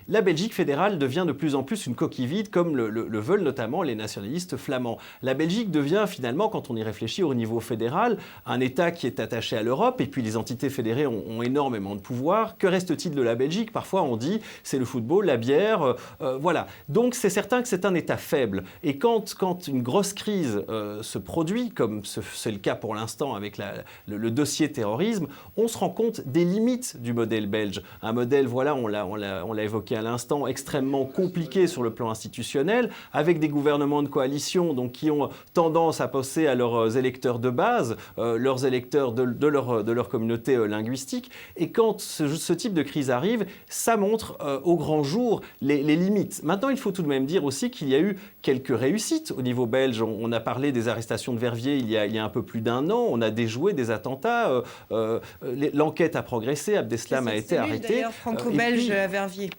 la Belgique fédérale devient de plus en plus une coquille vide, comme le veulent notamment les nationalistes flamands. La Belgique devient finalement, quand on y réfléchit au niveau fédéral, un État qui est attaché à l'Europe, et puis les entités fédérées ont énormément de pouvoir. Que reste-t-il de la Belgique? Parfois on dit c'est le football, la bière, voilà. Donc c'est certain que c'est un État faible. Et quand une grosse crise se produit, comme c'est le cas pour l'instant avec le dossier terrorisme, on se rend compte des limites du modèle belge. Un modèle, voilà, on l'a évoqué à l'instant, extrêmement compliqué sur le plan institutionnel, avec des gouvernements de coalition donc, qui ont tendance à passer à leurs électeurs de base, leurs électeurs de leur communauté linguistique. Et quand ce type de crise arrive, ça montre au grand jour les limites. Maintenant, il faut tout de même dire aussi qu'il y a eu quelques réussites au niveau belge. On a parlé des arrestations de Verviers il y a un peu plus d'1 an. On a déjoué des attentats. L'enquête a progressé. Abdeslam a été arrêté. D'ailleurs, franco-belge à Verviers.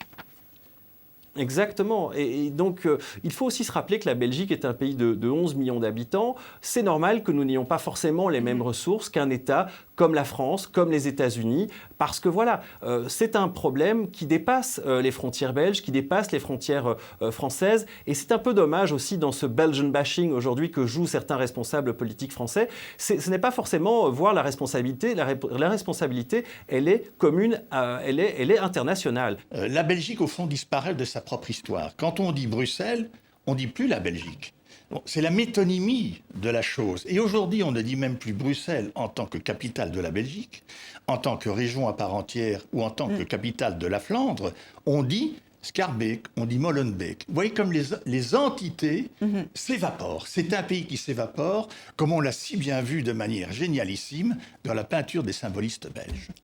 Exactement. Et donc, il faut aussi se rappeler que la Belgique est un pays de 11 millions d'habitants. C'est normal que nous n'ayons pas forcément les mêmes ressources qu'un État comme la France, comme les États-Unis, parce que voilà, c'est un problème qui dépasse les frontières belges, qui dépasse les frontières françaises. Et c'est un peu dommage aussi dans ce Belgian bashing aujourd'hui que jouent certains responsables politiques français. Ce n'est pas forcément voir la responsabilité. La responsabilité, elle est commune, elle est internationale. La Belgique, au fond, disparaît de sa propre histoire. Quand on dit Bruxelles, on ne dit plus la Belgique. Bon, c'est la métonymie de la chose. Et aujourd'hui, on ne dit même plus Bruxelles en tant que capitale de la Belgique, en tant que région à part entière ou en tant que capitale de la Flandre. On dit Schaerbeek, on dit Molenbeek. Vous voyez comme les entités s'évaporent. C'est un pays qui s'évapore, comme on l'a si bien vu de manière génialissime dans la peinture des symbolistes belges.